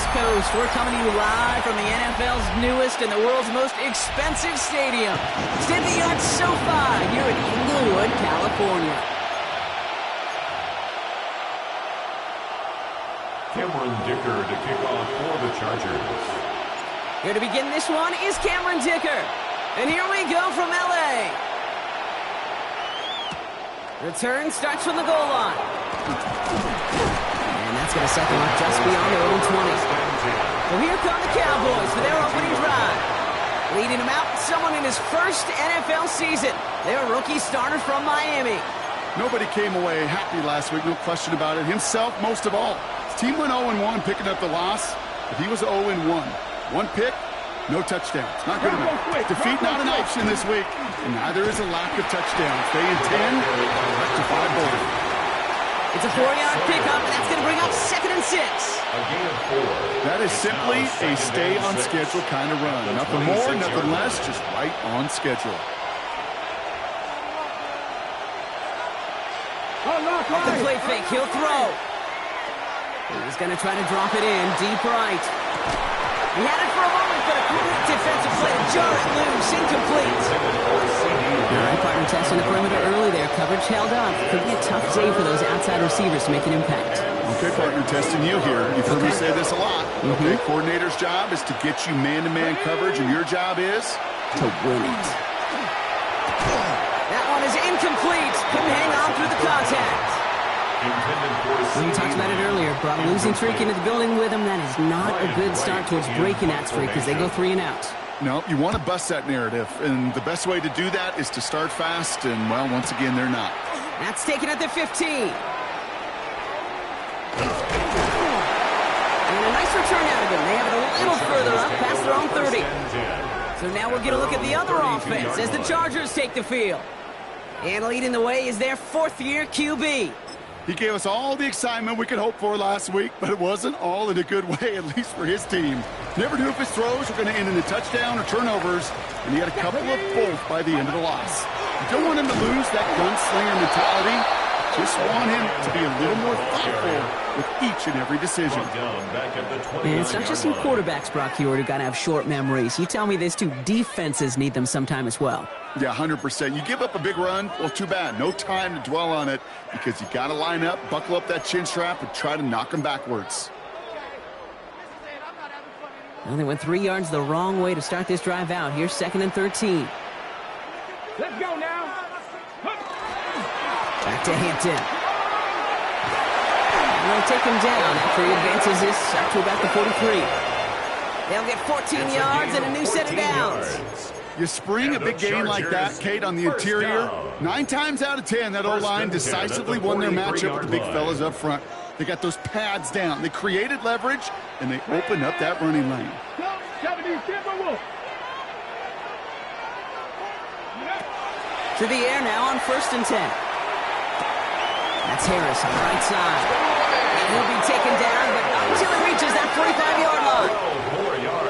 Coast. We're coming to you live from the NFL's newest and the world's most expensive stadium, state-of-the-art SoFi, here in Inglewood, California. Cameron Dicker to kick off for the Chargers. Here to begin this one is Cameron Dicker. And here we go from L.A. Return starts from the goal line. And that's going to set them up just beyond their own 20. So here come the Cowboys for their opening drive. Leading them out, someone in his first NFL season. Their rookie starter from Miami. Nobody came away happy last week, no question about it. Himself, most of all. His team went 0-1, picking up the loss, but he was 0-1. One pick, no touchdowns. Not good enough. Defeat not an option this week, and neither is a lack of touchdowns. They intend to 5 both. It's a 4-yard pickup, and that's going to bring up 2nd and 6. A gain of 4. That is simply a stay-on-schedule kind of run. Nothing more, nothing less, just right on schedule. Off the play fake, he'll throw. He's going to try to drop it in, deep right. He had it for a moment, but a quick defensive play to jar it loose, incomplete. All right, partner testing the perimeter early there. Coverage held up. Could be a tough day for those outside receivers to make an impact. Okay, partner testing you here. You've heard me say this a lot. Okay, coordinator's job is to get you man-to-man coverage, and your job is to win it. That one is incomplete. Couldn't hang on through the contact. We talked about it earlier. Brought a losing streak into the building with him. That is not a good start towards breaking that streak as they go 3 and out. No, you want to bust that narrative, and the best way to do that is to start fast, and, well, once again, they're not. That's taken at the 15. And a nice return out of them. They have it a little further up past their own 30. So now we'll get a look at the other offense as the Chargers take the field. And leading the way is their 4th-year QB. He gave us all the excitement we could hope for last week, but it wasn't all in a good way, at least for his team. Never knew if his throws were going to end in a touchdown or turnovers, and he had a couple of both by the end of the loss. You don't want him to lose that gunslinger mentality. Just want him to be a little more thoughtful with each and every decision. And it's not just some quarterbacks, Brock Huard, who got to have short memories. You tell me these 2 defenses need them sometime as well. Yeah, 100%. You give up a big run, well, too bad. No time to dwell on it because you got to line up, buckle up that chin strap, and try to knock them backwards. Well, they went 3 yards the wrong way to start this drive out. Here's 2nd and 13. Let's go now. Back to Hampton. And they'll take him down after he advances this up to about the 43. They'll get 14 yards and a new set of downs. You spring a big game like that, Kate, on the interior, 9 times out of 10, that O-line decisively won their matchup with the big fellas up front. They got those pads down. They created leverage, and they opened up that running lane. To the air now on 1st and 10. That's Harris on the right side. And he'll be taken down, but not until he reaches that 45-yard line.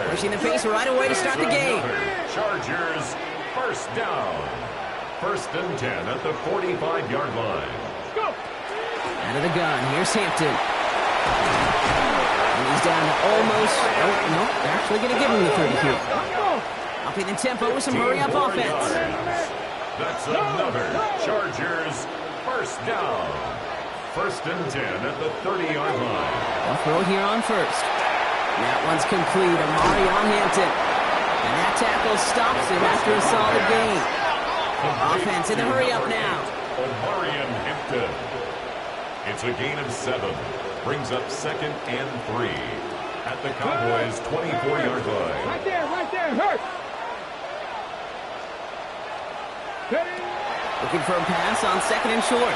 Pushing the pace right away to start the game. Chargers, 1st down. 1st and 10 at the 45-yard line. Go! Out of the gun, here's Hampton. And he's down to almost, oh, no, they're actually going to give him the 30 here. Upping the tempo with some hurry-up offense. That's another Chargers 1st down. 1st and 10 at the 30-yard line. They'll throw here on 1st. That one's complete. Amari on Hampton. And that tackle stops him after a solid gain. Offense in the hurry-up now. Amari and Hampton. It's a gain of 7. Brings up 2nd and 3 at the Cowboys' 24-yard line. Right there, hurt. Looking for a pass on 2nd and short.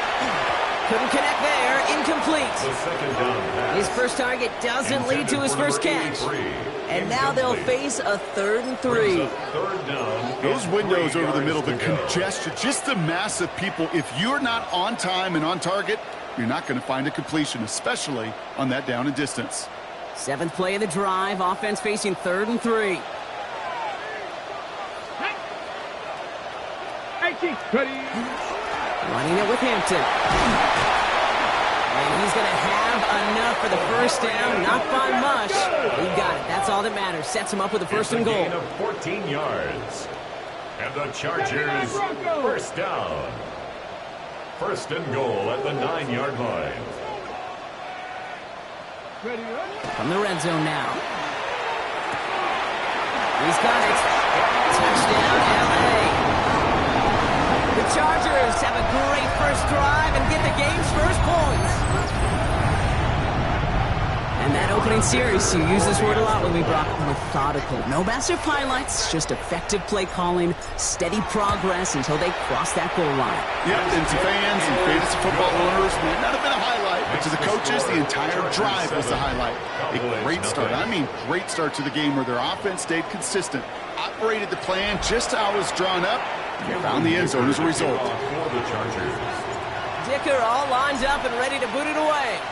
Couldn't connect there. Incomplete. The 2nd down pass. His first target doesn't lead to his first catch. And now they'll face a 3rd and 3. 3rd down. Those windows over the middle, the congestion, just the mass of people. If you're not on time and on target, you're not going to find a completion, especially on that down and distance. Seventh play of the drive. Offense facing 3rd and 3. Running it with Hampton. And he's going to have enough for the first down. Not by much. He got it. That's all that matters. Sets him up with a 1st and goal. Gain of 14 yards. And the Chargers, first down. 1st and goal at the 9-yard line. From the red zone now. He's got it. Touchdown, L.A. The Chargers have a great first drive and get the game's first points. And that opening series, you use this word a lot when we brought methodical. No massive highlights, just effective play calling, steady progress until they cross that goal line. Yep, and to fans and fantasy football owners, may not have been a highlight, but to the coaches, the entire drive was the highlight. A great start. I mean, great start to the game where their offense stayed consistent, operated the plan just how it was drawn up, and found the end zone as a result. Dicker all lined up and ready to boot it away.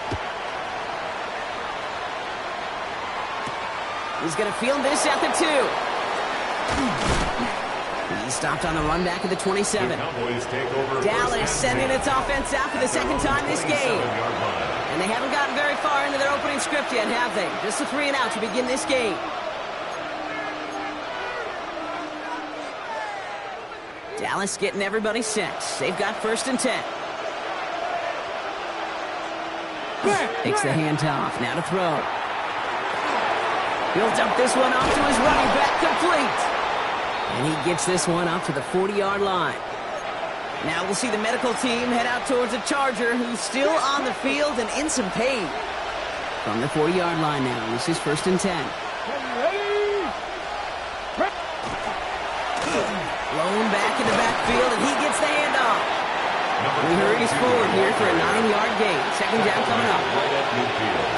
He's going to field this at the 2. He's stopped on the run back at the 27. Dallas sending its offense out for the 2nd time this game. And they haven't gotten very far into their opening script yet, have they? Just a 3 and out to begin this game. Dallas getting everybody set. They've got 1st and 10. Takes the handoff. Now to throw. He'll dump this one off to his running back, complete. And he gets this one up to the 40-yard line. Now we'll see the medical team head out towards a Charger who's still on the field and in some pain. From the 40-yard line now, this is 1st and 10. Blown back in the backfield, and he gets the handoff. He hurries forward here for a 9-yard gain. 2nd down coming up.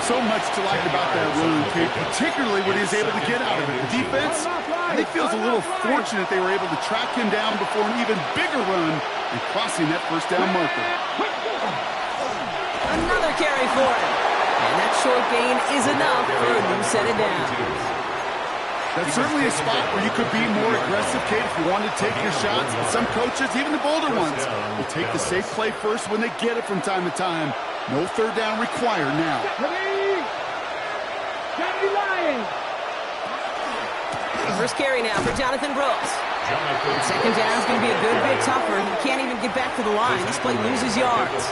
So much to like about that run, Kate, particularly what he was able to get out of it. The defense, I think, feels a little fortunate they were able to track him down before an even bigger run and crossing that 1st down marker. Another carry for him. And that short gain is enough for a new set it down. That's certainly a spot where you could be more aggressive, Kate, if you wanted to take your shots. But some coaches, even the bolder ones, will take the safe play first when they get it from time to time. No 3rd down required now. First carry now for Jonathan Brooks. 2nd down is going to be a good bit tougher. He can't even get back to the line. This play loses yards.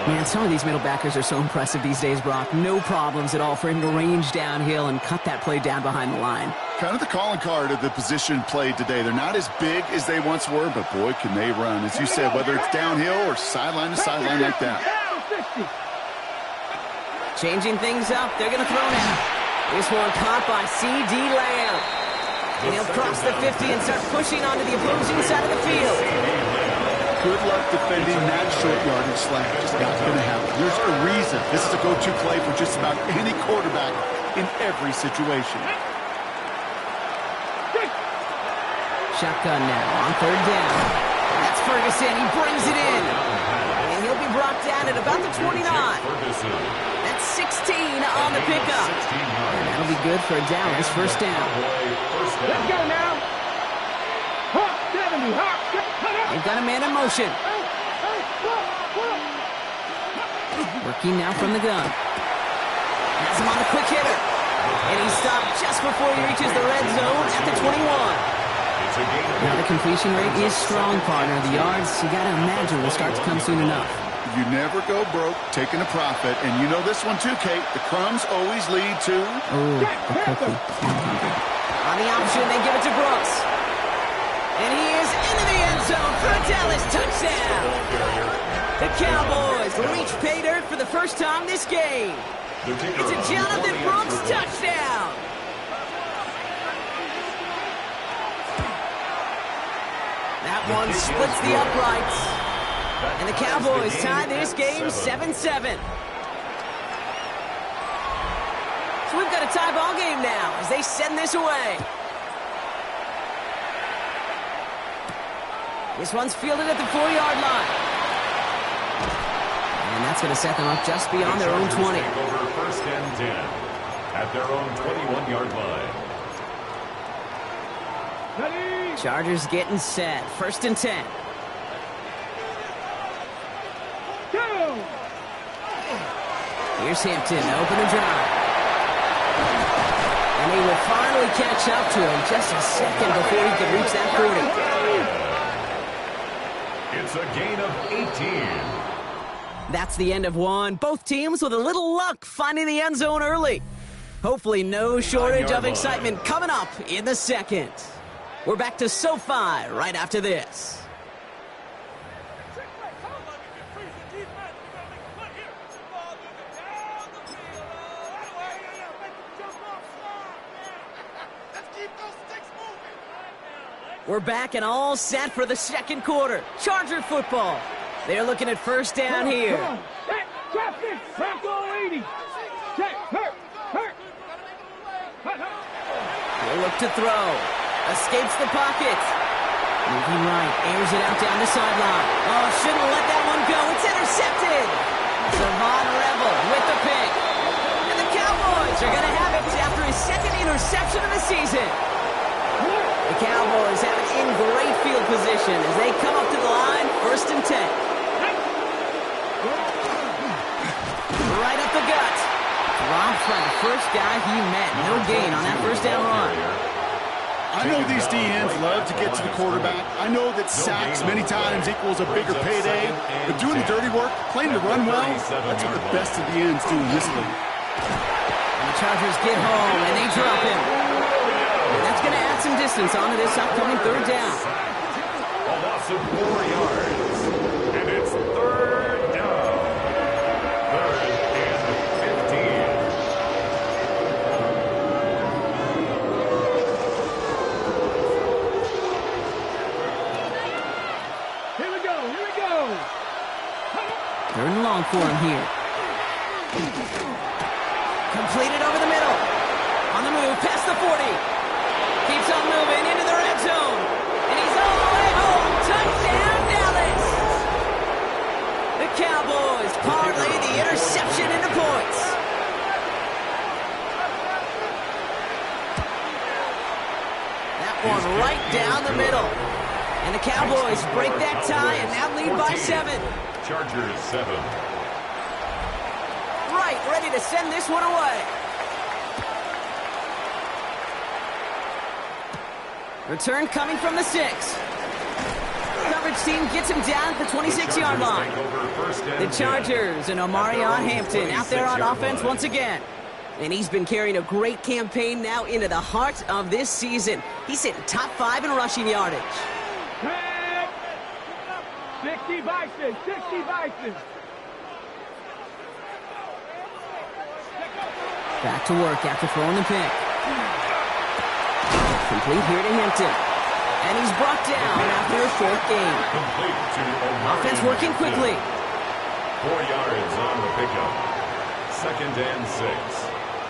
Man, some of these middle backers are so impressive these days, Brock. No problems at all for him to range downhill and cut that play down behind the line. Kind of the calling card of the position played today. They're not as big as they once were, but boy, can they run. As you said, whether it's downhill or sideline to sideline like that. Changing things up. They're going to throw now. This one caught by C.D. Lamb. And he'll cross the 50 and start pushing onto the opposing side of the field. Good luck defending that short yardage slack. Just not going to happen. There's a reason this is a go-to play for just about any quarterback in every situation. Shotgun now on 3rd down. That's Ferguson. He brings it in. And he'll be brought down at about the 29. That's 16 on the pickup. And that'll be good for a Dallas 1st down. Let's go now. Hawk 70, Hawk. They've got a man in motion. Working now from the gun. Has him on the quick hitter. And he's stopped just before he reaches the red zone at the 21. Now the completion rate is strong, partner. The yards, you got to imagine, will start to come soon enough. You never go broke taking a profit. And you know this one too, Kate. The crumbs always lead to... Oh, the cookie. On the option, they give it to Brooks. And he is into the end zone for a Dallas touchdown. The Cowboys reach pay dirt for the first time this game. It's a Jonathan Brooks touchdown. That one splits the uprights. And the Cowboys tie this game 7-7. So we've got a tie ball game now as they send this away. This one's fielded at the 4-yard line. And that's going to set them up just beyond their own 20. Over 1st and 10. at their own 21-yard line. Ready? Chargers getting set. 1st and 10. Go! Here's Hampton, open the drive. And he will finally catch up to him just a second before he can reach that 40. It's a gain of 18. That's the end of one. Both teams with a little luck finding the end zone early. Hopefully no shortage of excitement coming up in the second. We're back to SoFi right after this. We're back and all set for the second quarter. Charger football. They're looking at 1st down here. He'll look to throw. Escapes the pocket. Moving right. Airs it out down the sideline. Oh, shouldn't let that one go. It's intercepted. Savon Rebel with the pick. And the Cowboys are going to have it after his 2nd interception of the season. The Cowboys have it in great field position as they come up to the line, 1st and 10. Right up the gut. Dropped by the first guy he met. No gain on that 1st down run. I know these DNs love to get to the quarterback. I know that sacks many times equals a bigger payday. But doing the dirty work, playing to run well, that's what the best of the ends do in this league. And the Chargers get home, and they drop him. And that's going to add some distance onto this upcoming 3rd down. A loss of 4 yards. And it's 3rd down. 3rd and 15. Here we go, here we go. 3rd and long for him here. Completed over the middle. On the move, past the 40. Keeps on moving into the red zone. And he's all the way home. Touchdown, Dallas. The Cowboys parlay the interception into points. That one right down the middle. And the Cowboys break that tie and now lead by 7. Chargers 7. Right, ready to send this one away. Return coming from the 6. Coverage team gets him down at the 26-yard line. The Chargers and Omarion Hampton out there on offense once again. And he's been carrying a great campaign now into the heart of this season. He's hitting top 5 in rushing yardage. 60 Bison, 60 Bison. Back to work after throwing the pick. Complete here to Hampton. And he's brought down after a 4th game. Offense working quickly. 4 yards on the pickup. 2nd and 6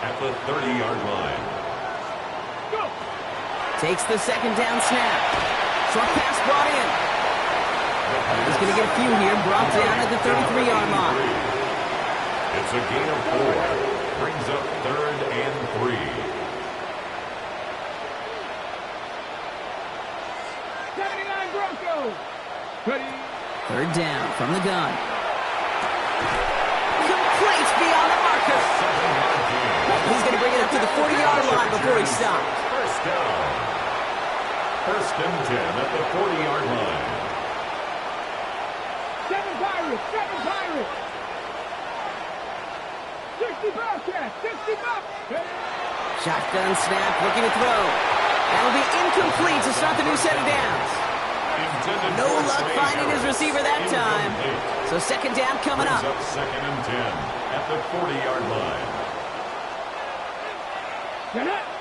at the 30-yard line. Takes the 2nd down snap. Short pass brought in. He's going to get a few here, brought down at the 33-yard line. It's a gain of 4. Brings up 3rd and 3. 79 Broncos. Ready. 3rd down from the gun. Complete beyond the marker. He's going to bring it up to the 40-yard line before he stops. 1st down. 1st and 10 at the 40-yard line. 7 Pirates, 7 Pirates. 60 Bobcats, 60 Bobcats. Shotgun snap, looking to throw. That'll be incomplete to start the new set of downs. No luck finding his receiver that time. So 2nd down coming up. 2nd and 10 at the 40-yard line.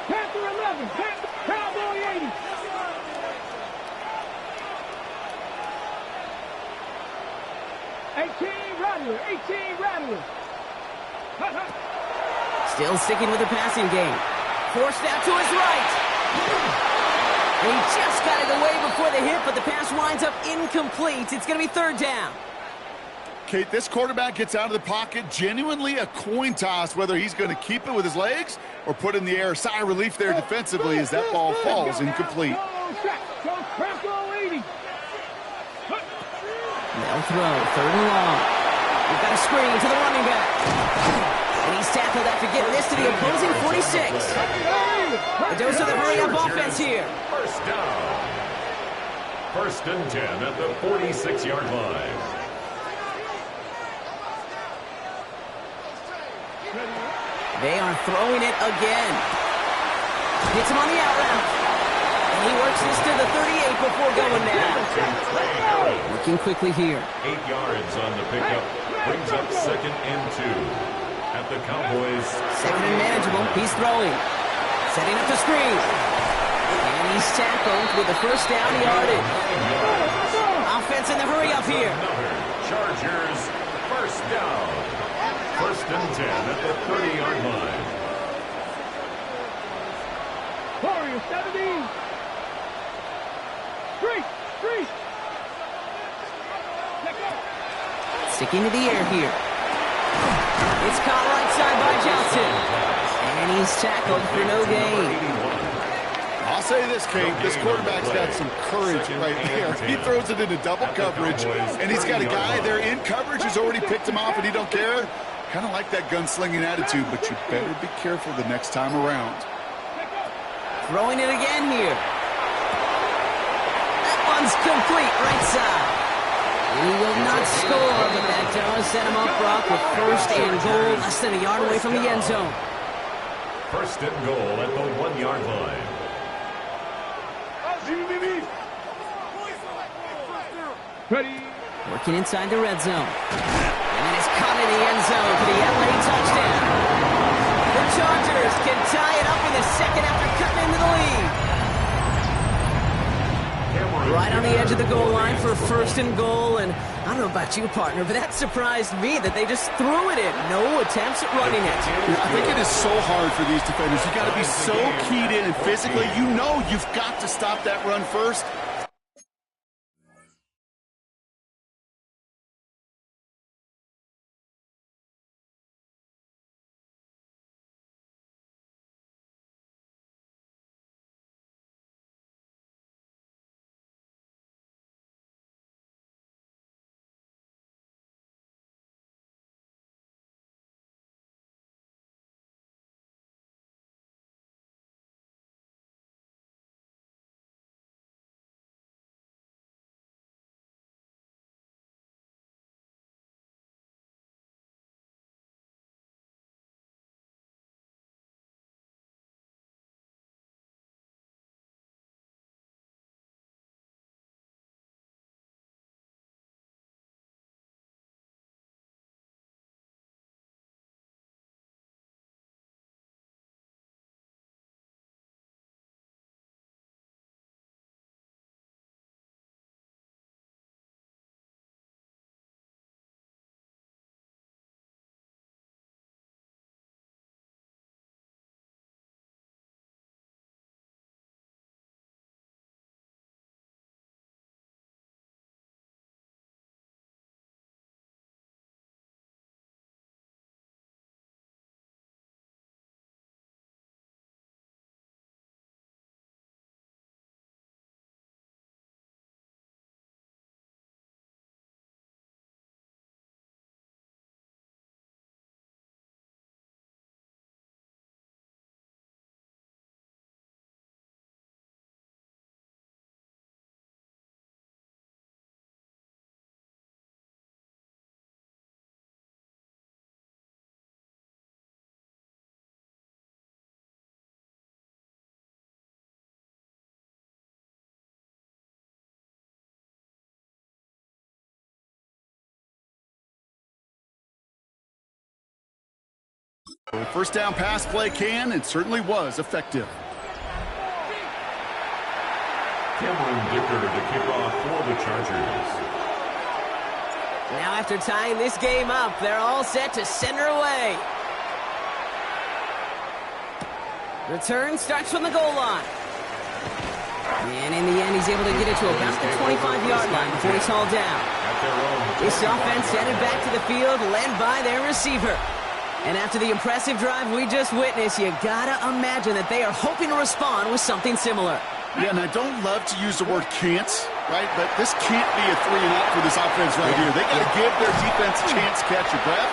Panther 11, Cowboy 80. Rattler. Still sticking with the passing game. Forced out to his right. And he just got it away before the hit, but the pass winds up incomplete. It's going to be 3rd down. Kate, this quarterback gets out of the pocket, genuinely a coin toss, whether he's going to keep it with his legs or put in the air. Sigh of relief there defensively as that ball falls incomplete. They'll throw, 3rd and long. We've got a screen to the running back. And he's tackled after getting this to the opposing 46. A dose of the hurry-up offense here. First down. 1st and 10 at the 46-yard line. They are throwing it again. Hits him on the out route. And he works this to the 38 before going down. Looking quickly here. 8 yards on the pickup. Brings up 2nd and 2 at the Cowboys. 2nd and manageable. He's throwing. Setting up the screen. And he's tackled with the 1st down yardage. Offense in the hurry up here. Chargers 1st down. 1st and 10 at the 30-yard line. Warriors 17. Street. Sticking to the air here. It's caught right side by Johnson. And he's tackled for no gain. I'll say this, Kate, this quarterback's got some courage right there. He throws it into double coverage, and he's got a guy there in coverage who's already picked him off, and he don't care. Kind of like that gunslinging attitude, but you better be careful the next time around. Throwing it again here. That one's complete right side. He will not score, but that does set him up, Brock, with 1st and goal, less than a yard away from the end zone. 1st and goal at the 1-yard line. Ready. Working inside the red zone. And it's caught in the end zone for the LA touchdown. The Chargers can tie it up in the 2nd after cutting into the lead. Right on the edge of the goal line for 1st and goal, and I don't know about you, partner, but that surprised me that they just threw it in. No attempts at running it. I think it is so hard for these defenders. You got to be so keyed in, and physically, you know you've got to stop that run first. First down pass play can and certainly was effective. Cameron Dicker to kick off for the Chargers. Now after tying this game up, they're all set to send her away. Return starts from the goal line. And in the end, he's able to get it to about the 25-yard line before he's hauled down. At This offense headed back to the field, led by their receiver. And after the impressive drive we just witnessed, you gotta imagine that they are hoping to respond with something similar. Yeah, and I don't love to use the word can't, right? But this can't be a 3-and-out for this offense right here. They got to give their defense a chance to catch your breath,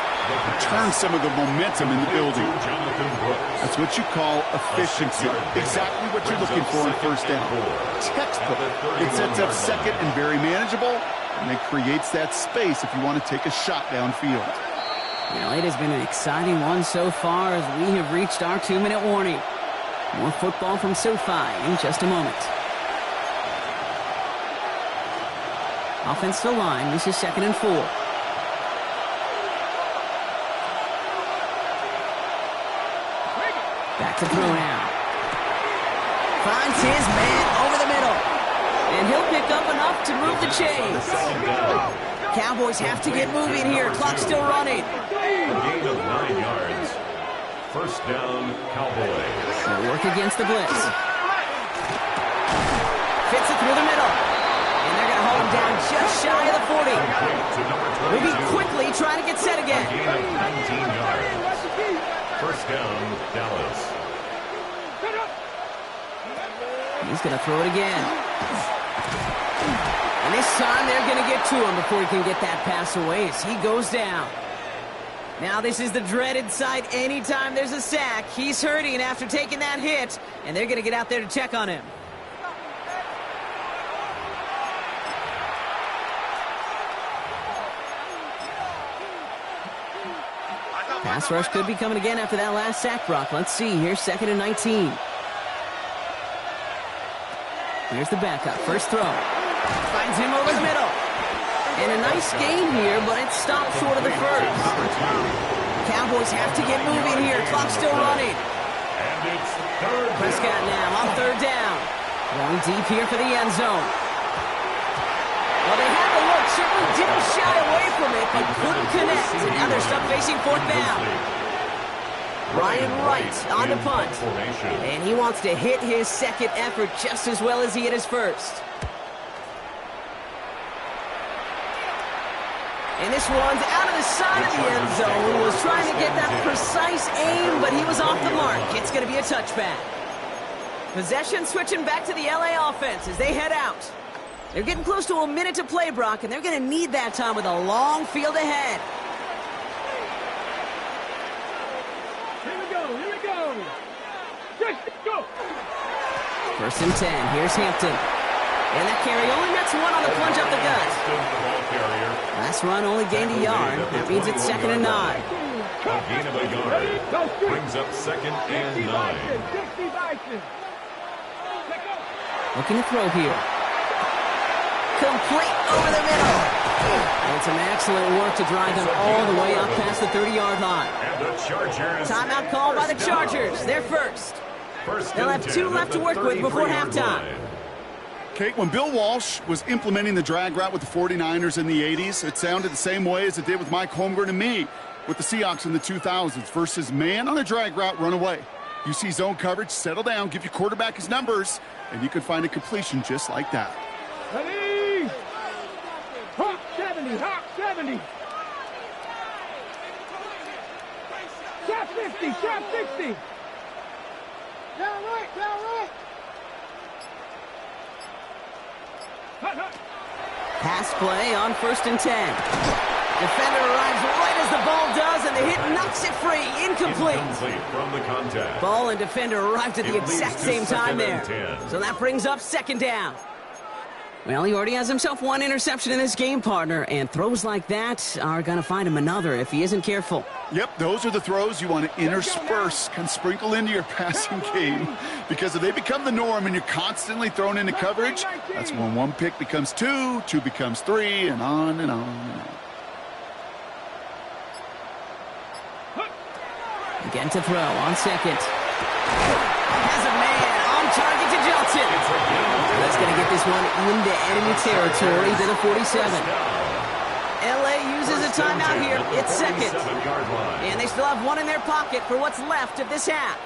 turn some of the momentum in the building. That's what you call efficiency. Exactly what you're looking for in first down. Textbook. It sets up second and very manageable, and it creates that space if you want to take a shot downfield. You know, it has been an exciting one so far as we have reached our 2-minute warning. More football from SoFi in just a moment. Offensive line, this is 2nd and 4. Back to throw now. Finds his man over the middle. And he'll pick up enough to move the chains. Cowboys have to get moving here. Clock's still running. A gain of 9 yards. First down, Cowboys. They'll work against the blitz. Fits it through the middle. And they're going to hold him down just shy of the 40. Moving quickly, trying to get set again. A gain of 19 yards. First down, Dallas. He's going to throw it again. And this time they're going to get to him before he can get that pass away as he goes down. Now this is the dreaded sight anytime there's a sack. He's hurting after taking that hit, and they're going to get out there to check on him. Pass rush could be coming again after that last sack, Brock. Let's see. Here's 2nd and 19. Here's the backup. First throw. Finds him over the middle. And a nice gain here, but it stopped short of the first. Cowboys have to get moving here. Clock's still running. And it's third down. Prescott now on 3rd down. Going deep here for the end zone. Well, they had the look. Certainly didn't shy away from it, but couldn't connect. And now they're stuck facing 4th down. Brian Wright on the punt. And he wants to hit his second effort just as well as he hit his first. And this one's out of the side of the end zone. Was trying to get that precise aim, but he was off the mark. It's going to be a touchback. Possession switching back to the LA offense as they head out. They're getting close to a minute to play, Brock, and they're going to need that time with a long field ahead. Here we go, here we go. Let's go. 1st and 10. Here's Hampton. And that carry only gets one on the plunge up the gut. Last run only gained a yard. That means it's 2nd and 9. A gain of a yard brings up 2nd and 9. Looking to throw here. Complete over the middle. And some excellent work to drive them all the way up past the 30-yard line. And the Chargers. Timeout called by the Chargers. They're first. They'll have 2 left to work with before halftime. Kate, when Bill Walsh was implementing the drag route with the 49ers in the 80s, it sounded the same way as it did with Mike Holmgren and me with the Seahawks in the 2000s versus man on a drag route, run away. You see zone coverage, settle down, give your quarterback his numbers, and you can find a completion just like that. Ready? Hawk 70, Hawk 70. Shot 50, shot 60. Down right, down right. Pass play on 1st and 10. Defender arrives right as the ball does, and the hit knocks it free. Incomplete. From the contact. Ball and defender arrived at the exact same time there. So that brings up 2nd down. Well, he already has himself 1 interception in this game, partner, and throws like that are going to find him another if he isn't careful. Yep, those are the throws you want to intersperse, can sprinkle into your passing game, because if they become the norm and you're constantly thrown into coverage, that's when 1 pick becomes 2, 2 becomes 3, and on and on and on. Again to throw on 2nd. Has a man on target to Johnson. That's going to get this one into enemy territory to the 47. LA uses a timeout here. It's 2nd. And they still have 1 in their pocket for what's left of this half.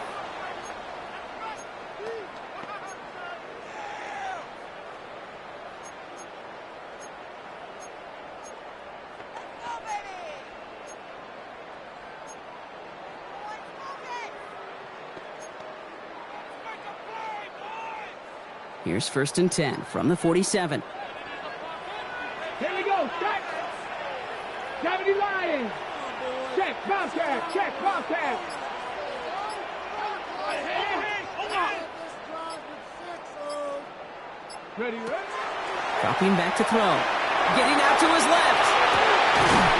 Here's 1st and 10 from the 47. Here we go. Check. 70 Lions. Check. Bobcat. Check. Bobcat. Ready, ready? Dropping back to throw. Getting out to his left.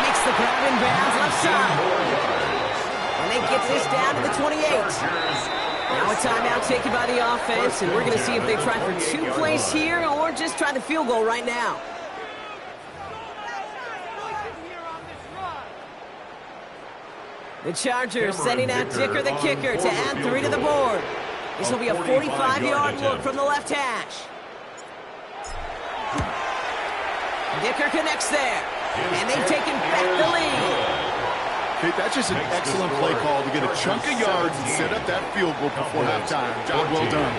Makes the grab in bounds left side. And they get this down to the 28. Now a timeout taken by the offense, and we're going to see if they try for 2 plays here or just try the field goal right now. The Chargers sending out Dicker the kicker to add 3 to the board. This will be a 45-yard look from the left hash. Dicker connects there, and they've taken back the lead. Okay, that's just an excellent play call to get a chunk of yards and set up that field goal before halftime. Job well done.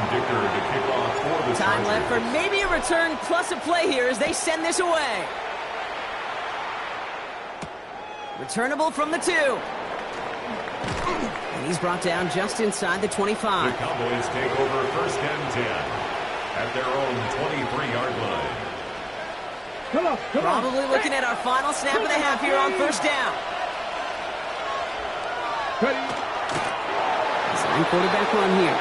Dicker to kick off for the Time Chargers. left for maybe a return plus a play here as they send this away. Returnable from the 2. And he's brought down just inside the 25. The Cowboys take over 1st and 10 at their own 23-yard line. Come on, come on. Probably looking at our final snap of the half here on 1st down. Ready? Sign quarterback run here.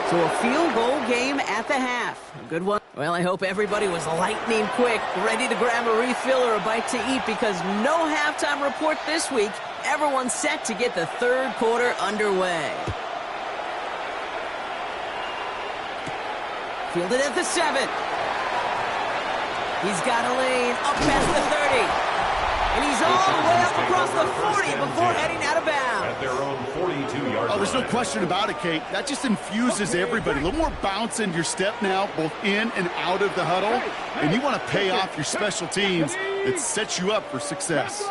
So a field goal game at the half. A good one. Well, I hope everybody was lightning quick, ready to grab a refill or a bite to eat because no halftime report this week. Everyone's set to get the 3rd quarter underway. Fielded at the 7. He's got a lane up past the 30. And he's all the way up across the 40 before heading out of bounds. At their own 42-yard line. Oh, there's no question about it, Kate. That just infuses everybody. A little more bounce in your step now, both in and out of the huddle. And you want to pay off your special teams. It sets you up for success.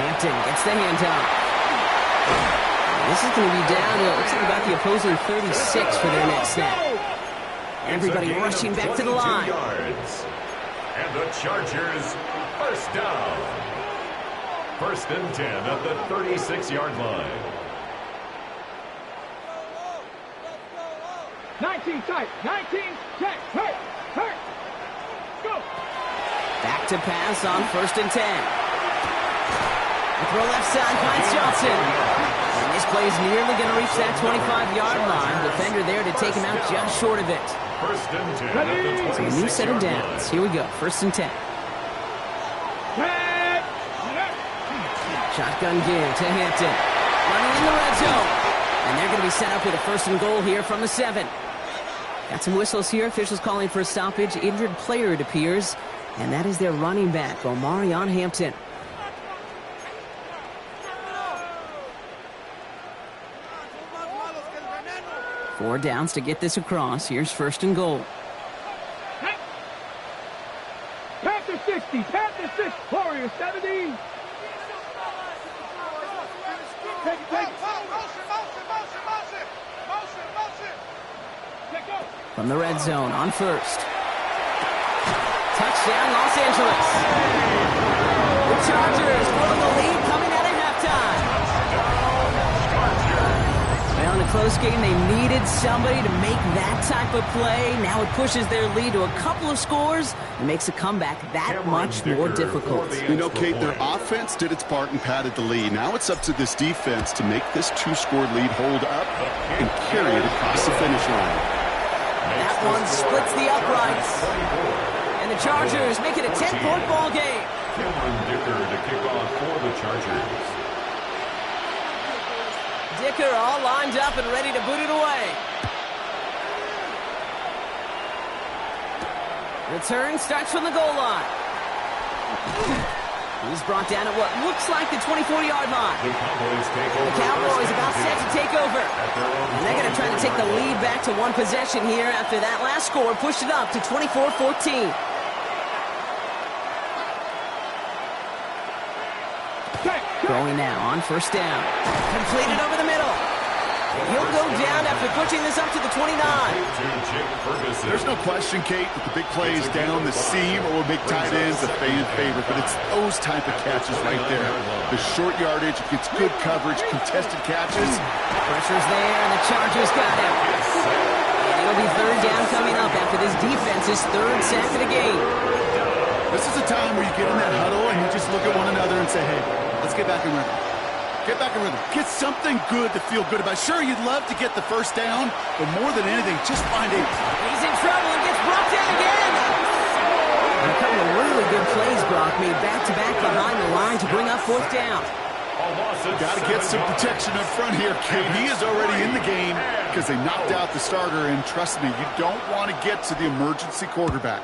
Hampton gets the handoff. This is going to be down to, it looks like about the opposing 36 for their next snap. Everybody rushing back to the line. Yards. And the Chargers, 1st down. 1st and 10 at the 36-yard line. 19 tight. 19 check. Hurt. Hurt. Go. Back to pass on 1st and 10. The throw left side finds Johnson. And this play is nearly going to reach that 25-yard line. Defender there to take him out just short of it. 1st and 10 at the 26-yard So a new set of downs. Here we go. 1st and 10. Shotgun give to Hampton. Running in the red zone. And they're going to be set up with a 1st and goal here from the 7. Got some whistles here. Officials calling for a stoppage. Injured player, it appears. And that is their running back, Omarion Hampton. Four downs to get this across. Here's 1st and goal. Panther 60. Panther 6. Warriors 70. Take it. From the red zone on 1st. Touchdown, Los Angeles. The Chargers grow the lead coming out of halftime. Well, in a close game, they needed somebody to make that type of play. Now it pushes their lead to a couple of scores and makes a comeback that much more difficult. You know, Kate, their offense did its part and padded the lead. Now it's up to this defense to make this 2-score lead hold up and carry it across the finish line. That one splits the uprights. And the Chargers make it a 10-point ball game. Dicker to kick off for the Chargers. Dicker all lined up and ready to boot it away. Return starts from the goal line. He's brought down at what looks like the 24-yard line. The Cowboys take over. The Cowboys about set to take over. And they're going to try to take the lead back to one possession here after that last score pushed it up to 24-14. Going now on 1st down. Completed over the middle. He'll go down after pushing this up to the 29. There's no question, Kate, that the big plays down the seam or will make tight ends a fan favorite, but it's those type of catches right there. The short yardage, it gets good coverage, contested catches. Pressure's there, and the Chargers got him. And it'll be third down coming up after this defense's third sack of the game. This is a time where you get in that huddle and you just look at one another and say, hey, let's get back in rhythm. Get back in rhythm. Get something good to feel good about. Sure, you'd love to get the first down, but more than anything, just find a... He's in trouble and gets brought down again. And a couple of really good plays, Brock, made back-to-back behind the line to bring up fourth down. Got to get some protection up front here, Kate. He is already in the game because they knocked out the starter, and trust me, you don't want to get to the emergency quarterback.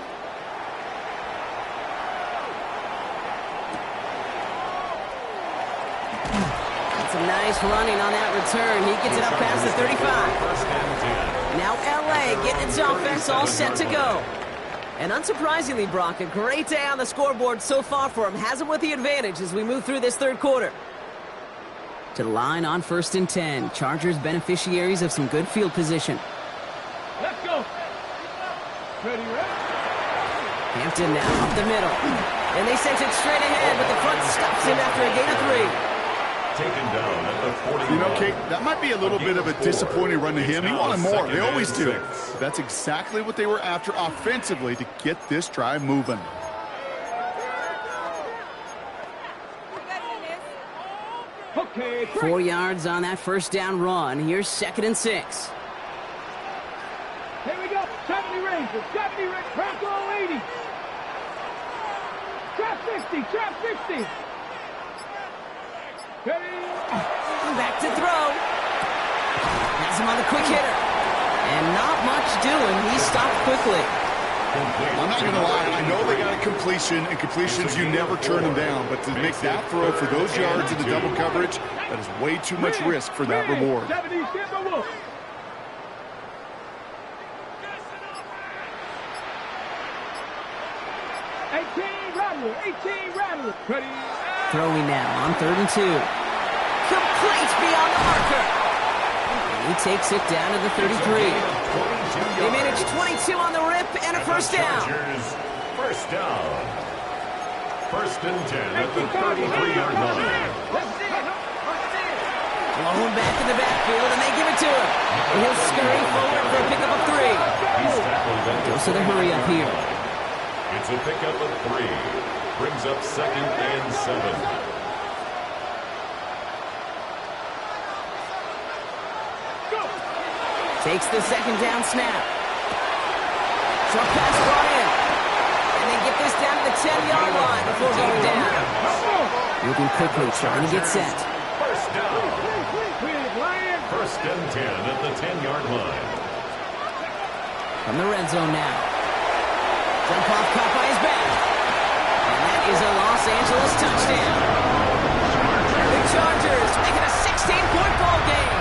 Some nice running on that return. He gets it up past the 35. Now LA getting its offense all set to go. And unsurprisingly, Brock, a great day on the scoreboard so far for him. Has him with the advantage as we move through this third quarter. To the line on 1st and 10. Chargers beneficiaries of some good field position. Let's go. Ready, ready. Hampton now up the middle. And they sent it straight ahead, but the front stops him after a gain of 3. Taken down at the 41. You know, Kate, that might be a little bit of a disappointing run to him. He wanted more. They always do. That's exactly what they were after offensively to get this drive moving. Okay. 4 yards on that first down run. Here's 2nd and 6. Here we go. 70 range. 70 range. Crack all 80. Trap 60. Trap 60. Back to throw. Has him on the quick hitter. And not much doing. He stopped quickly. I'm not going to lie. I know they got a completion, and completions, you never turn them down. But to make that throw for those yards in the double coverage, that is way too much risk for that reward. 70, 18 Rattler. Ready. Throwing now on 3rd and 2. Complete beyond the marker. And he takes it down to the 33. They managed 22 on the rip and a first down. First down. 1st and 10 at the 33-yard line. Blown back in the backfield, and they give it to him. And he'll scurry forward for a pickup of 3. Goes to the hurry up here. It's a pickup of 3. Brings up 2nd and 7. Takes the 2nd down snap. Short pass brought in. And they get this down to the 10-yard line before going down. Moving quickly, trying to get set. First down. 1st and 10 at the 10-yard line. From the red zone now. Jump off caught by his back. And that is a Los Angeles touchdown. The Chargers make it a 16-point ball game.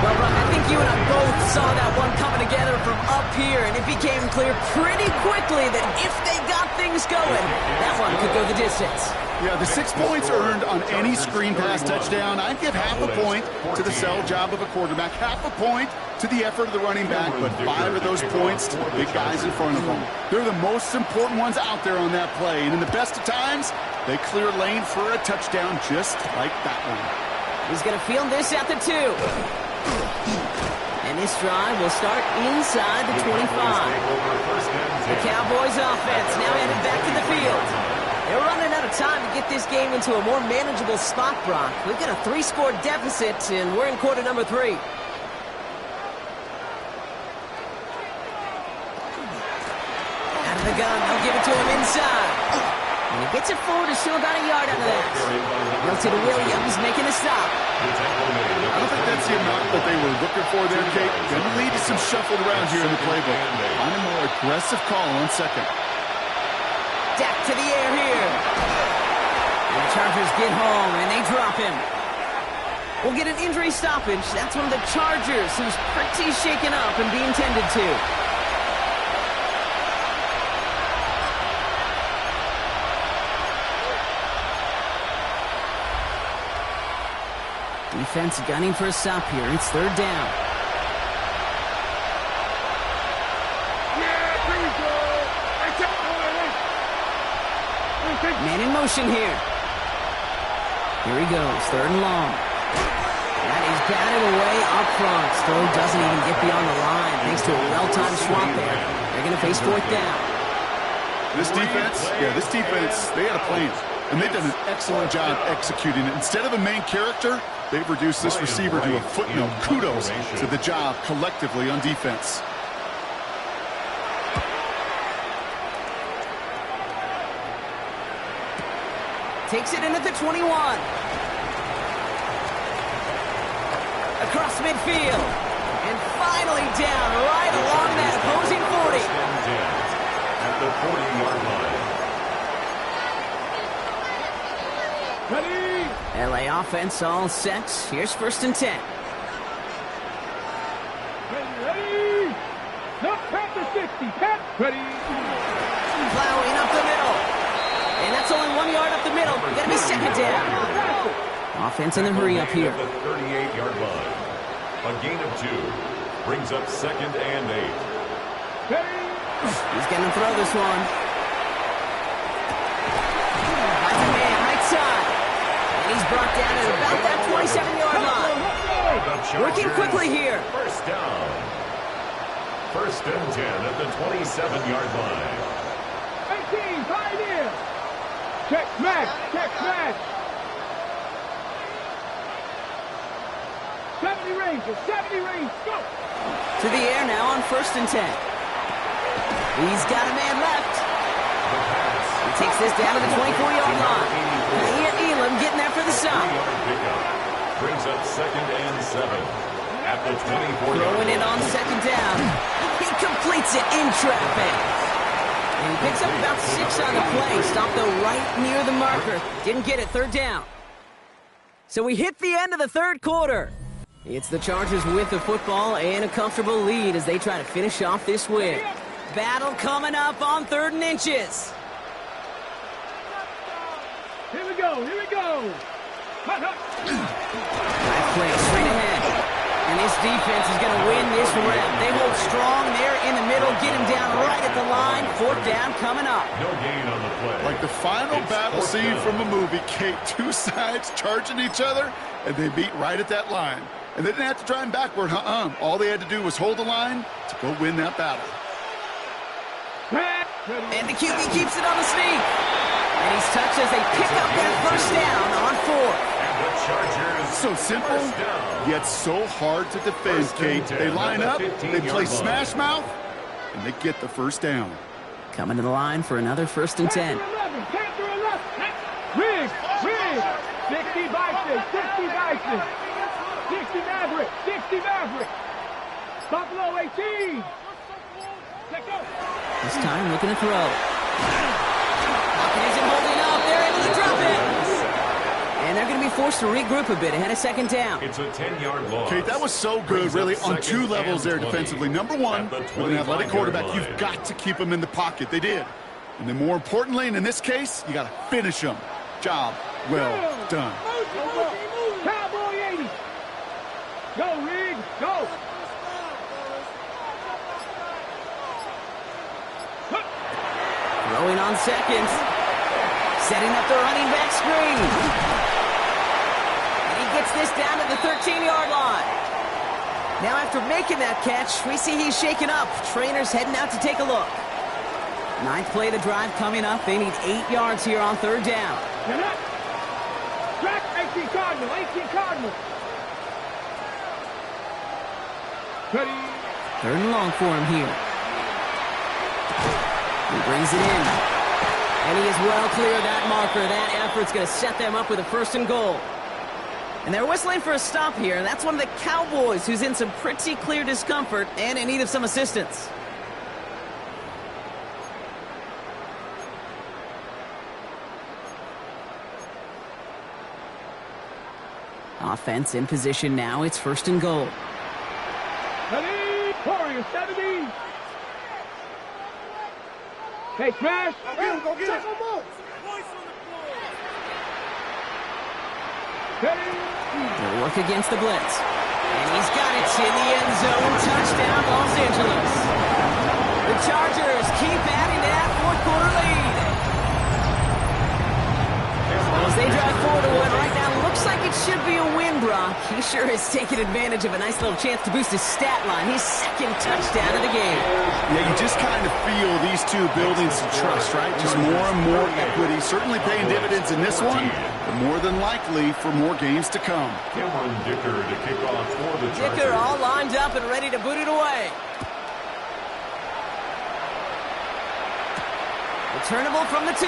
Well, Ron, I think you and I both saw that one coming together from up here, and it became clear pretty quickly that if they got things going, that one could go the distance. Yeah, the 6 points earned on any screen pass touchdown. I'd give half a point to the sell job of a quarterback, half a point to the effort of the running back, but 5 of those points to the big guys in front of them. They're the most important ones out there on that play, and in the best of times, they clear lane for a touchdown just like that one. He's going to field this at the 2. And this drive will start inside the 25. The Cowboys offense now headed back to the field. They're running out of time to get this game into a more manageable spot, Brock. We've got a 3-score deficit, and we're in quarter number 3. Out of the gun, they'll give it to him inside. And he gets it forward to show about a yard out of that. Milton Williams making a stop. I don't think that's the amount that they were looking for there, Kate. Going to lead to some shuffled around here in the playbook. Find a more aggressive call on 2nd. Dak to the air here. And the Chargers get home, and they drop him. We'll get an injury stoppage. That's one of the Chargers who's pretty shaken up and being tended to. defense gunning for a stop here. It's third down. Man in motion here. Here he goes, third and long. That is batted away up front. Throw doesn't even get beyond the line thanks to a well-timed swap there. They're going to face fourth down. This defense, they had a plan. And they've done an excellent job executing it. Instead of a main character, they've reduced this receiver to a footnote. Kudos to the job collectively on defense. Takes it in at the 21. Across midfield. And finally down right along that opposing 40. At the 40-yard line. Ready? LA offense all set. Here's first and 10. Ready? No, pat the 60. Pat. Ready? Plowing up the middle. And that's only 1 yard up the middle. Gonna be second down. Offense in the hurry up here. At the 38-yard line. A gain of 2. Brings up second and 8. Ready? He's going to throw this one. Finds a man right side. And he's brought down at about that 27-yard line. Working quickly here. First down. First and 10 at the 27-yard line. 18, pioneer. Check smash, check smash. 70 Rangers, 70 Rangers, go. To the air now on first and 10. He's got a man left. He takes this down to the 24-yard line. Here Elam getting there for the stop. Brings up second and 7 at the 24-yard line. Throwing it on second down. He completes it in traffic. And he picks up about 6 on the play. Stopped though right near the marker. Didn't get it, third down. So we hit the end of the third quarter. It's the Chargers with the football and a comfortable lead as they try to finish off this win. Battle coming up on 3rd and inches. Here we go, here we go. Hut, hut. Nice play straight ahead. And this defense is going to win this round. They hold strong there in the middle, get him down right at the line. Fourth down coming up. No gain on the play. Like the final battle scene from a movie, Kate. Two sides charging each other, and they meet right at that line. And they didn't have to drive him backward. All they had to do was hold the line to go win that battle. And the QB keeps it on the sneak. And he's touched as they pick up that first down on 4th. And the Chargers So simple, yet so hard to defend, Kate. They line up, they play smash mouth, and they get the first down. Coming to the line for another first and 10. Panther 11. Rig, rig. 60 Bison, 60 Bison. 60 Maverick, 60 Maverick. Buffalo 18. Let's go. This time looking to throw. Hopkins isn't holding up. They're able to drop it. And they're going to be forced to regroup a bit ahead of second down. It's a 10-yard loss. Kate, that was so good, really, on 2 levels there defensively. Number one, with an athletic quarterback, you've got to keep him in the pocket. They did. And then more importantly, and in this case, you got to finish him. Job well done. Cowboy 80. Go, Rig, go. Throwing on seconds. Setting up the running back screen. And he gets this down to the 13-yard line. Now after making that catch, we see he's shaken up. Trainer's heading out to take a look. 9th play of the drive coming up. They need 8 yards here on 3rd down. Track 18 Cardinal, 18 Cardinal. Ready. 3rd and long for him here. He brings it in. And he is well clear of that marker. That effort's going to set them up with a 1st and goal. And they're whistling for a stop here. And that's one of the Cowboys who's in some pretty clear discomfort and in need of some assistance. Offense in position now. It's 1st and goal. Ready. Warrior 70. Hey, smash. Go get it. They'll work against the blitz. And he's got it in the end zone. Touchdown, Los Angeles. The Chargers keep adding to that fourth-quarter lead. Well, as they drive forward to one right now, looks like it should be a win, Brock. He sure has taken advantage of a nice little chance to boost his stat line. His second touchdown of the game. Yeah, you just kind of feel these two building some trust, right? Just more and more equity. Certainly paying dividends in this one, but more than likely for more games to come. Cameron Dicker to kick off for the Chargers. Dicker all lined up and ready to boot it away. Returnable from the 2.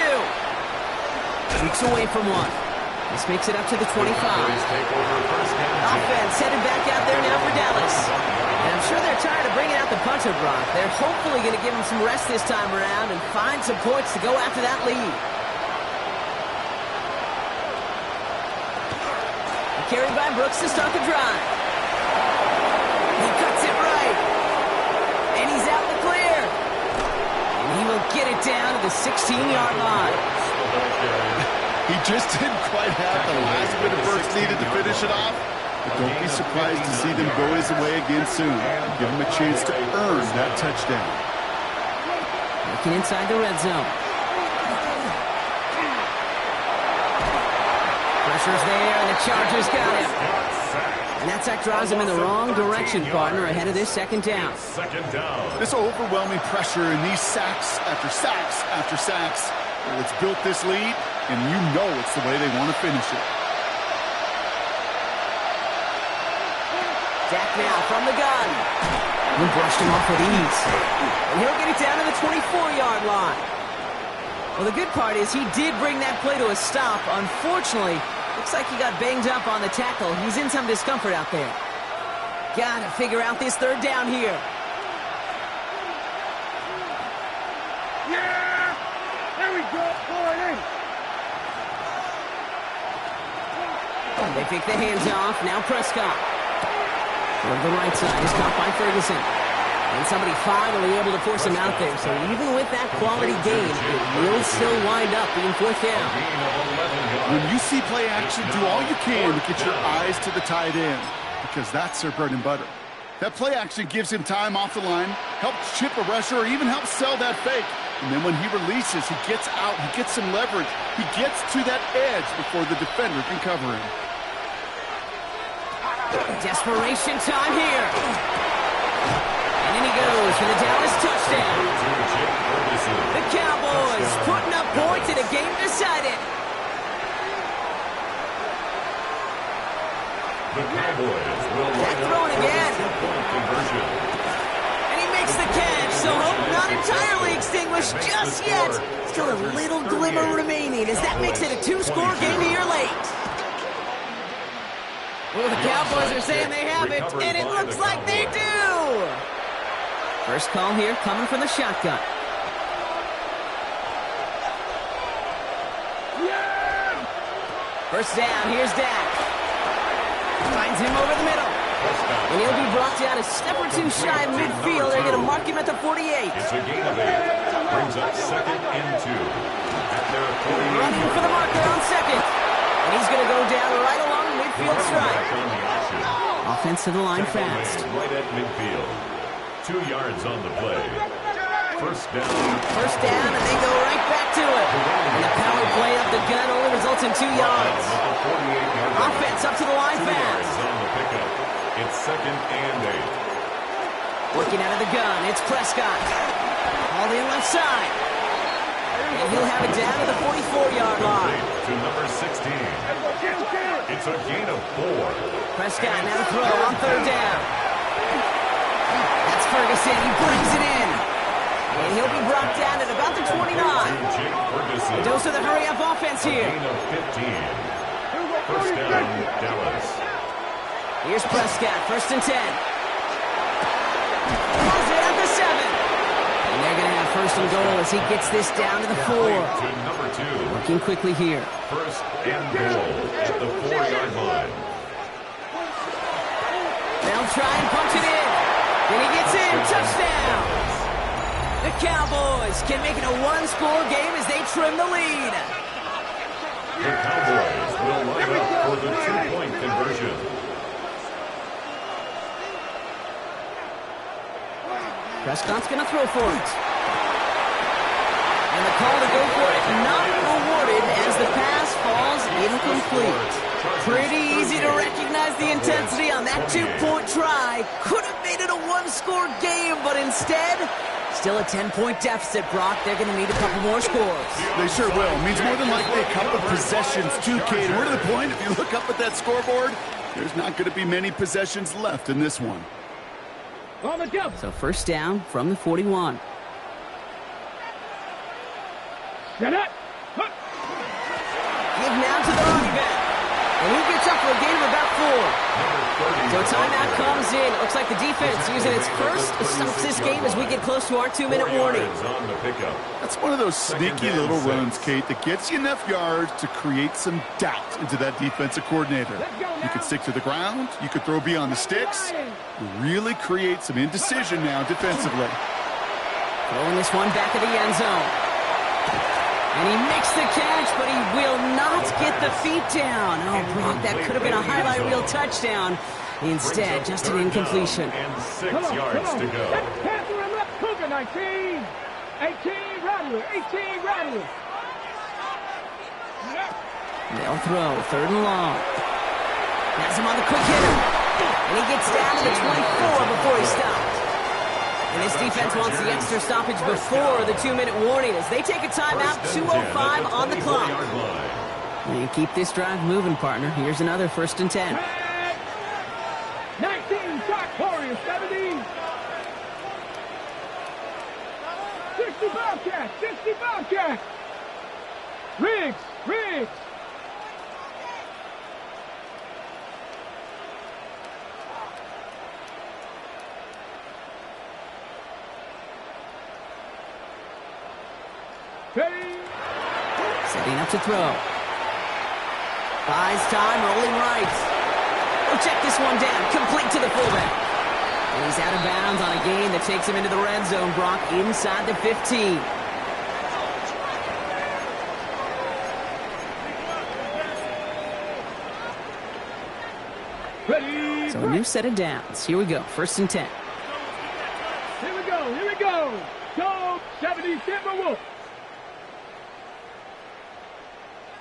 Shoots away from 1. This makes it up to the 25. Offense headed back out there now for Dallas. And I'm sure they're tired of bringing out the punter, Brock. They're hopefully going to give him some rest this time around and find some points to go after that lead. Carried by Brooks to start the drive. He cuts it right. And he's out in the clear. And he will get it down to the 16-yard line. He just didn't quite have the last bit of burst needed to finish it off. But don't be surprised to see them go his way again soon. Give him a chance to earn that touchdown. Looking inside the red zone. Pressure's there, and the Chargers got him. And that sack drives him in the wrong direction, partner, ahead of this second down. This overwhelming pressure and these sacks after sacks after sacks. Well, it's built this lead, and you know it's the way they want to finish it. Dak now from the gun. And brushed him off with ease. And he'll get it down to the 24-yard line. Well, the good part is he did bring that play to a stop. Unfortunately, looks like he got banged up on the tackle. He's in some discomfort out there. Gotta figure out this third down here. Yeah! There we go. Going in. They pick the hands off. Now Prescott. Over the right side. He's caught by Ferguson. And somebody finally able to force him out there. So even with that quality gain, it will still wind up being fourth down. When you see play action, do all you can to get your eyes to the tight end, because that's their bread and butter. That play action gives him time off the line, helps chip a rusher, or even helps sell that fake. And then when he releases, he gets out, he gets some leverage. He gets to that edge before the defender can cover him. Desperation time here. And in he goes for the Dallas touchdown. The Cowboys putting up points in a game decided. The Cowboys will They're throwing again. conversion. And he makes the catch, so hope not entirely extinguished just yet. Still a little glimmer remaining as that makes it a 2-score game here late. Well, the Cowboys are saying they have it, and it looks like they do. First call here coming from the shotgun. First down, here's Dak. Finds him over the middle. And he'll be brought down a step or two shy of midfield. They're going to mark him at the 48. It's a gain of 8. Brings up 2nd and 2. At their 48. Running for the marker on second. And he's going to go down right along the midfield stripe. Offense to the line fast. Right at midfield. 2 yards on the play. First down. First down, and they go right back to it. And the power play up the gun only results in 2 yards. Offense up to the line fast. On the pickup. It's 2nd and 8. Working out of the gun, it's Prescott. All in left side. And he'll have it down to the 44-yard line. To number 16. It's a gain of 4. Prescott now to throw on third down. That's Ferguson. He brings it in. And he'll be brought down at about the 29. Dose of the hurry-up offense here. Gain of 15. First down, Dallas. Here's Prescott, 1st and 10. Pulls it at the 7. And they're going to have 1st and goal as he gets this down to the 4. To number 2. Working quickly here. 1st and goal at the 4-yard line. They'll try and punch it in. And he gets in. Touchdown. The Cowboys can make it a 1-score game as they trim the lead. The Cowboys will line up for for the two-point conversion. Prescott's going to throw for it. And the call to go for it not rewarded as the pass falls incomplete. Pretty easy to recognize the intensity on that two-point try. Could have made it a one-score game, but instead, still a 10-point deficit, Brock. They're going to need a couple more scores. They sure will. Means more than likely a couple possessions too, Kate. And we're to the point, if you look up at that scoreboard, there's not going to be many possessions left in this one. On the jump. So first down from the 41. Set up. Give now to the running back. And he gets up for a gain of about 4. So timeout comes in. It looks like the defense using its first stops this game as we get close to our 2-minute warning. That's one of those sneaky little runs, Kate, that gets you enough yards to create some doubt into that defensive coordinator. You could stick to the ground. You could throw beyond the sticks. Really create some indecision now defensively. Throwing this one back of the end zone. And he makes the catch, but he will not get the feet down. Oh, Brock, that could have been a highlight reel touchdown. Instead, just an incompletion. And 6 yards to go. Pass to the left, Cougar, 19. 18, Rattler. 18, Rattler. They'll throw, 3rd and long. Has him on the quick hitter. And he gets down to the 24 before he stops. And this defense wants the extra stoppage before the 2-minute warning as they take a timeout, 2:05 on the clock. And keep this drive moving, partner. Here's another 1st and 10. 19, Jack Warrior, 70. 60 Bobcat, 60 Bobcat. Riggs. Setting up to throw. Buys time, rolling right. Oh, check this one down. Complete to the fullback. And he's out of bounds on a gain that takes him into the red zone, Brock, inside the 15. Ready. So a new set of downs. Here we go. 1st and 10. Here we go. Go, 70, Timberwolf.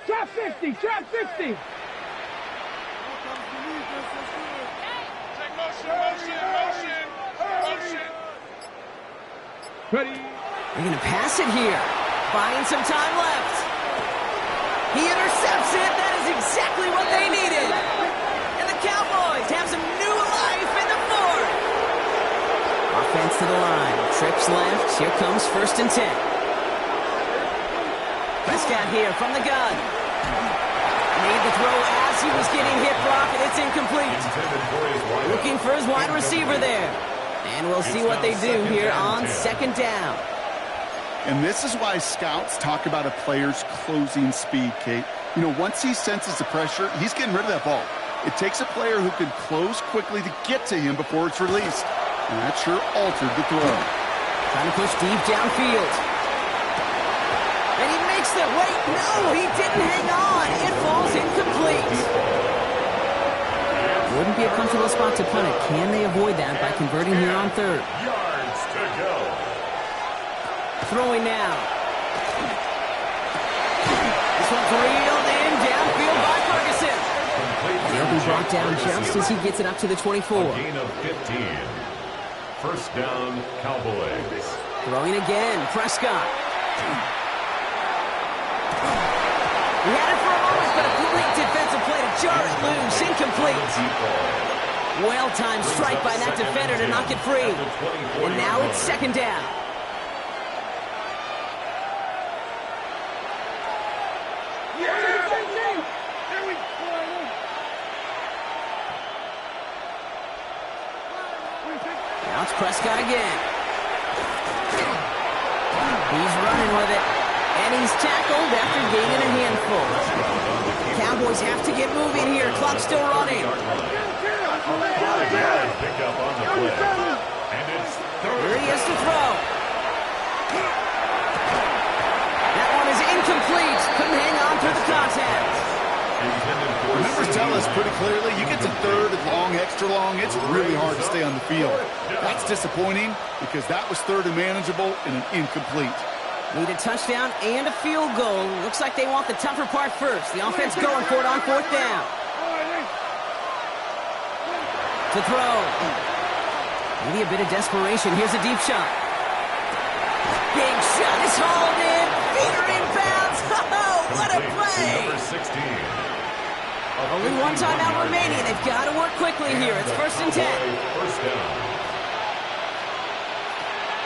Trap 50. Motion. Ready. They're going to pass it here. Buying some time left. He intercepts it. That is exactly what they needed. And the Cowboys have some new life in the 4th. Offense to the line. Trips left. Here comes 1st and 10. Prescott here from the gun. Made the throw as he was getting hit, Brock, and it's incomplete. Looking for his wide receiver there. And we'll see what they do here on 2nd down. And this is why scouts talk about a player's closing speed, Kate. You know, once he senses the pressure, he's getting rid of that ball. It takes a player who can close quickly to get to him before it's released. And that sure altered the throw. Trying to push deep downfield. And he makes the wait. No, he didn't hang on. It falls incomplete. Wouldn't be a comfortable spot to punt it. Can they avoid that by converting here on 3rd? Yards to go. Throwing now. This one's reeled in downfield by Ferguson. He'll be brought down just as he gets it up to the 24. A gain of 15. 1st down, Cowboys. Throwing again, Prescott. He had it for a moment, but a complete defensive play to jar it loose. Incomplete. Well-timed strike by that defender to knock it free. And now it's 2nd down. Now it's Prescott again. He's running with it. And he's tackled after gaining a handful. Cowboys have to get moving here. Clock's still running. Pick up on the play. And it's Here he is to throw. That one is incomplete. Couldn't hang on through the contact. The numbers tell us pretty clearly, you get to third and long, extra long, it's really hard to stay on the field. That's disappointing because that was third and manageable and an incomplete. Need a touchdown and a field goal. Looks like they want the tougher part first. The offense going for it on fourth down. To throw. Maybe a bit of desperation. Here's a deep shot. Big shot is hauled in. Feet are inbounds. Oh, what a play. Number 16. Only one timeout remaining. They've got to work quickly here. It's 1st and 10. First down.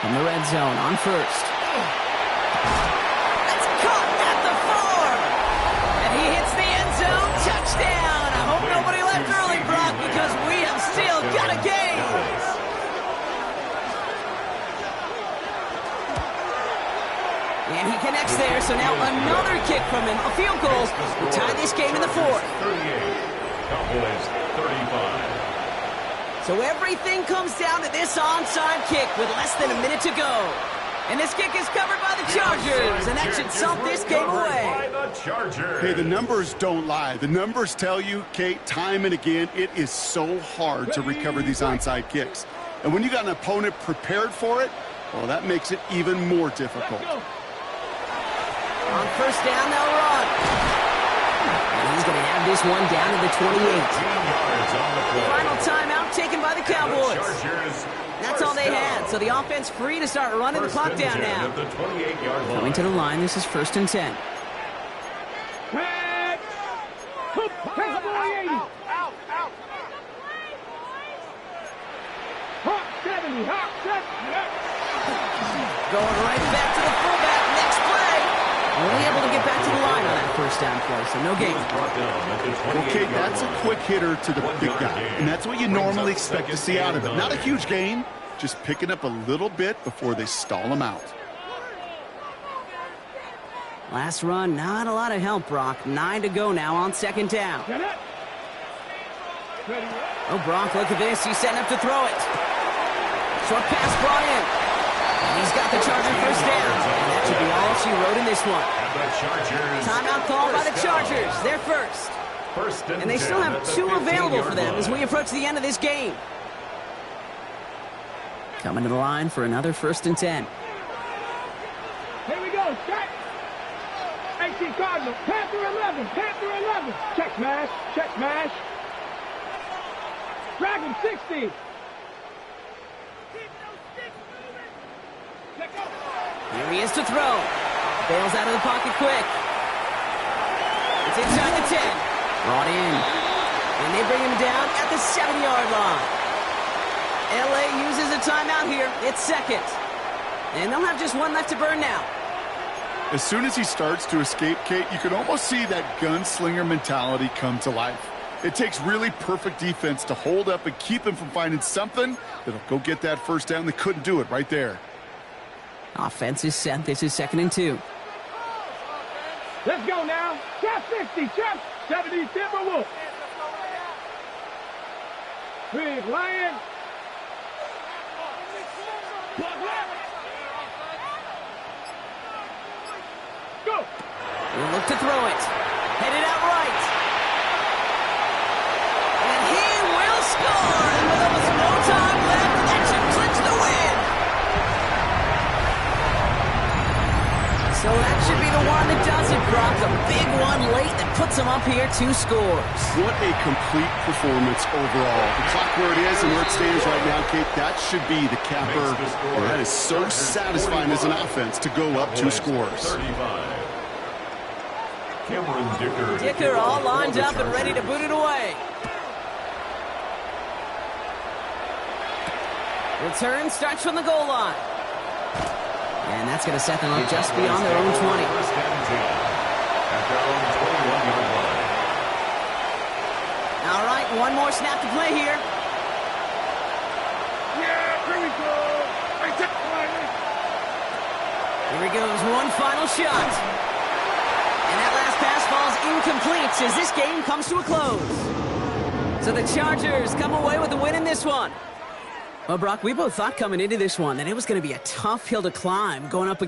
In the red zone on first. That's caught at the 4. And he hits the end zone. Touchdown. I hope nobody left early, Brock, because we have still got a game. And he connects there, so now another kick from him. A field goal will tie this game in the 4th. 38. Cowboys 35. So everything comes down to this onside kick with less than a minute to go. And this kick is covered by the Chargers, and that should salt this game away. Hey, the numbers don't lie. The numbers tell you, Kate, time and again, it is so hard to recover these onside kicks. And when you got an opponent prepared for it, well, that makes it even more difficult. On first down, they'll run. And he's going to have this one down to the 28. Final timeout taken by the Cowboys. That's all they had, so the offense free to start running the clock down now. Coming to the line, this is 1st and 10. Going right back to the fullback. Next play. Only able to get back to the line on that first down play, so no gain. Okay, that's a quick hitter to the big guy, and that's what you normally expect to see out of him. Not a huge gain, just picking up a little bit before they stall him out. Last run, not a lot of help, Brock. 9 to go now on 2nd down. Oh, Brock, look at this. He's setting up to throw it. Short pass brought in. And he's got the Charger first down. And that should be all she wrote in this one. Timeout call by the Chargers. They're first. And they still have 2 available for them as we approach the end of this game. Coming to the line for another 1st and 10. Here we go. Check. 18 Cardinal. Panther 11. Panther 11. Check smash. Check smash. Dragon 60. Here he is to throw. Bails out of the pocket quick. It's inside the 10. Brought in. And they bring him down at the 7-yard line. LA uses a timeout here. It's 2nd. And they'll have just 1 left to burn now. As soon as he starts to escape, Kate, you can almost see that gunslinger mentality come to life. It takes really perfect defense to hold up and keep him from finding something that'll go get that first down. They couldn't do it right there. Offense is set. This is 2nd and 2. Let's go now. Chap 60. Chap 70. Timberwolf. Big Lion. Go. We'll look to throw it. Headed out right. And he will score. And with almost no time left, that should clinch the win. So that should be the one that does it, Brock. A big one late that puts them up here 2 scores. What a complete performance overall. The clock where it is and where it stands right now, Kate, that should be the capper. And that is so satisfying as an offense to go up 2 scores. Dicker all lined up and ready to boot it away. Return starts from the goal line. And that's going to set them up just beyond their own 20. All right, 1 more snap to play here. Yeah, here we go. Here he goes, 1 final shot. And that last pass falls incomplete as this game comes to a close. So the Chargers come away with the win in this one. Well, Brock, we both thought coming into this one that it was going to be a tough hill to climb going up against